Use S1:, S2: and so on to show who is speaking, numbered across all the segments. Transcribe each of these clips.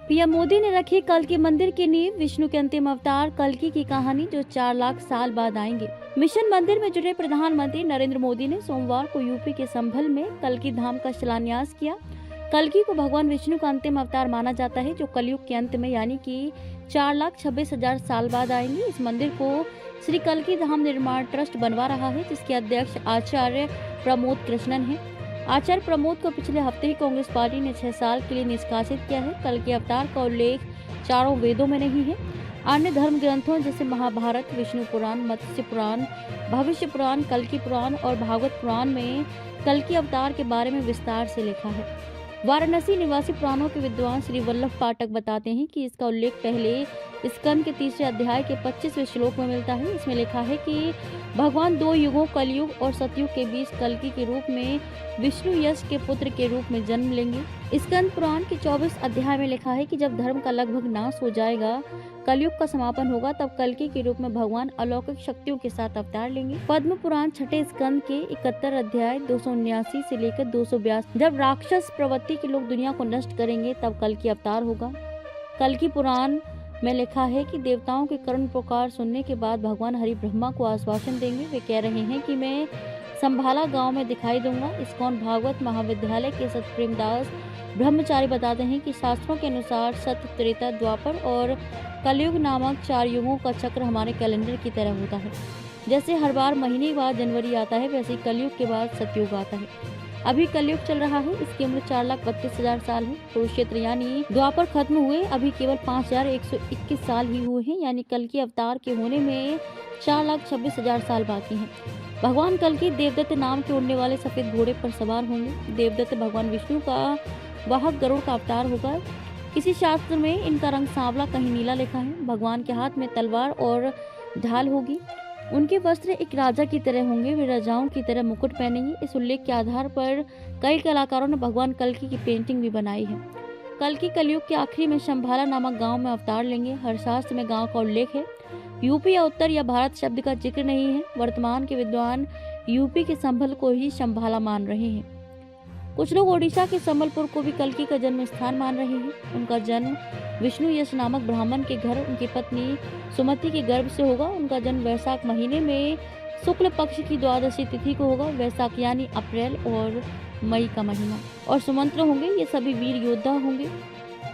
S1: PM Modi ने रखी कल्कि मंदिर की नींव। विष्णु के अंतिम अवतार कल्कि की कहानी जो 4 लाख साल बाद आएंगे। मिशन मंदिर में जुड़े प्रधानमंत्री नरेंद्र मोदी ने सोमवार को यूपी के संभल में कल्कि धाम का शिलान्यास किया। कल्कि को भगवान विष्णु का अंतिम अवतार माना जाता है, जो कलयुग के अंत में यानी कि 4,26,000 साल बाद आएंगे। इस मंदिर को श्री कल्कि धाम निर्माण ट्रस्ट बनवा रहा है, जिसके अध्यक्ष आचार्य प्रमोद कृष्णन हैं। आचार्य प्रमोद को पिछले हफ्ते ही कांग्रेस पार्टी ने 6 साल के लिए निष्कासित किया है। कल्कि अवतार का उल्लेख चारों वेदों में नहीं है। अन्य धर्म ग्रंथों जैसे महाभारत, विष्णु पुराण, मत्स्य पुराण, भविष्य पुराण, कल्कि पुराण और भागवत पुराण में कल्कि अवतार के बारे में विस्तार से लिखा है। वाराणसी निवासी पुराणों के विद्वान श्री वल्लभ पाठक बताते हैं कि इसका उल्लेख पहले स्कंद के 3 अध्याय के 25वें श्लोक में मिलता है। इसमें लिखा है कि भगवान 2 युगों कलयुग और सतयुग के बीच कल्कि के रूप में विष्णु यश के पुत्र के रूप में जन्म लेंगे। स्कंद पुराण के 24 अध्याय में लिखा है कि जब धर्म का लगभग नाश हो जाएगा, कलयुग का समापन होगा, तब कल्कि के रूप में भगवान अलौकिक शक्तियों के साथ अवतार लेंगे। पद्म पुराण 6 स्कंद के 71 अध्याय 279 से लेकर 282, जब राक्षस प्रवृत्ति के लोग दुनिया को नष्ट करेंगे, तब कल्कि अवतार होगा। कल्कि पुराण में लिखा है कि देवताओं के करुण पुकार सुनने के बाद भगवान हरि ब्रह्मा को आश्वासन देंगे। वे कह रहे हैं कि मैं संभाला गांव में दिखाई दूंगा। इस्कॉन भागवत महाविद्यालय के सतप्रेमदास ब्रह्मचारी बताते हैं कि शास्त्रों के अनुसार सत्य, त्रेता, द्वापर और कलयुग नामक 4 युगों का चक्र हमारे कैलेंडर की तरह होता है। जैसे हर बार महीने बाद जनवरी आता है, वैसे ही कलयुग के बाद सतयुग आता है। अभी कलयुग चल रहा है, इसकी उम्र 4,32,000 साल है। कुरुक्षेत्र यानी द्वापर खत्म हुए अभी केवल 5,121 साल ही हुए हैं, यानी कल्कि अवतार के होने में 4,26,000 साल बाकी हैं। भगवान कल्कि देवदत्त नाम के उड़ने वाले सफेद घोड़े पर सवार होंगे। देवदत्त भगवान विष्णु का वाहक गरुड़ का अवतार होगा। किसी शास्त्र में इनका रंग सांवला, कहीं नीला लिखा है। भगवान के हाथ में तलवार और ढाल होगी। उनके वस्त्र एक राजा की तरह होंगे। वे राजाओं की तरह मुकुट पहनेंगे। इस उल्लेख के आधार पर कई कलाकारों ने भगवान कल्कि की पेंटिंग भी बनाई है। कल्कि कलयुग के आखिरी में संभाला नामक गांव में अवतार लेंगे। हर शास्त्र में गांव का उल्लेख है। यूपी या उत्तर या भारत शब्द का जिक्र नहीं है। वर्तमान के विद्वान यूपी के संभल को ही संभाला मान रहे हैं। कुछ लोग ओडिशा के संबलपुर को भी कल्कि का जन्म स्थान मान रहे हैं। उनका जन्म विष्णु यश नामक ब्राह्मण के घर उनकी पत्नी सुमति के गर्भ से होगा। उनका जन्म वैशाख महीने में शुक्ल पक्ष की 12वीं तिथि को होगा। वैशाख यानी अप्रैल और मई का महीना। और सुमंत्र होंगे, ये सभी वीर योद्धा होंगे।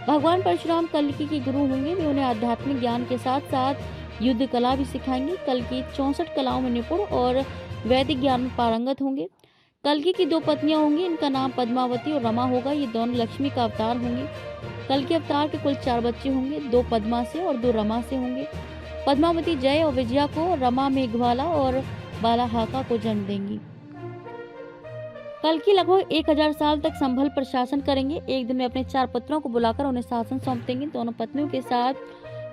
S1: भगवान परशुराम कल्कि के गुरु होंगे। वे उन्हें आध्यात्मिक ज्ञान के साथ साथ युद्ध कला भी सिखाएंगे। कल्कि 64 कलाओं में निपुण और वैदिक ज्ञान में पारंगत होंगे। कल्कि की 2 पत्नियां होंगी। इनका नाम पद्मावती और रमा होगा। ये दोनों लक्ष्मी का अवतार होंगे। कल्कि अवतार के कुल 4 बच्चे होंगे। 2 पद्मा से और 2 रमा से होंगे। पद्मावती जय और विजया को, रमा मेघवाला और बालाहाका को जन्म देंगी। कल्कि लगभग 1000 साल तक संभल पर शासन करेंगे। एक दिन में अपने 4 पुत्रों को बुलाकर उन्हें शासन सौंप देंगे। दोनों पत्नियों के साथ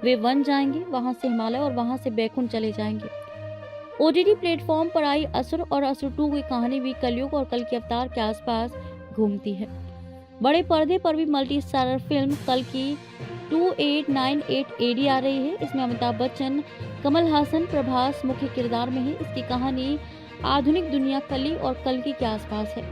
S1: वे वन जाएंगे, वहां से हिमालय और वहां से बैकुंठ चले जाएंगे। ओटीटी प्लेटफॉर्म पर आई असुर और असुर 2 की कहानी भी कलयुग और कल्कि अवतार के आसपास घूमती है। बड़े पर्दे पर भी मल्टी स्टारर फिल्म कल्कि 2898 AD आ रही है। इसमें अमिताभ बच्चन, कमल हासन, प्रभास मुख्य किरदार में है। इसकी कहानी आधुनिक दुनिया कली और कल्कि के आसपास है।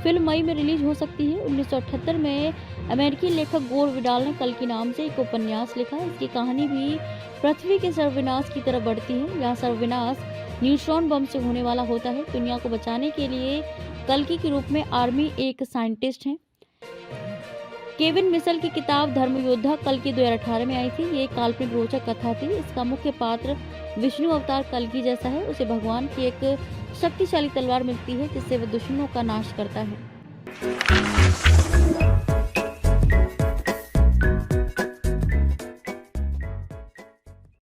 S1: फिल्म मई में रिलीज हो सकती है। 1978 में अमेरिकी लेखक गोर विडाल ने कल्कि नाम से एक उपन्यास लिखा। इसकी कहानी भी पृथ्वी के सर्वविनाश की तरफ बढ़ती है। यहाँ सर्वविनाश न्यूट्रॉन बम से होने वाला होता है। दुनिया को बचाने के लिए कल्कि के रूप में आर्मी एक साइंटिस्ट हैं। केविन मिशेल की किताब धर्मयोद्धा कल्कि 2018 में आई थी। ये एक काल्पनिक रोचक कथा थी। इसका मुख्य पात्र विष्णु अवतार कल्कि जैसा है। उसे भगवान की एक शक्तिशाली तलवार मिलती है, जिससे वह दुश्मनों का नाश करता है।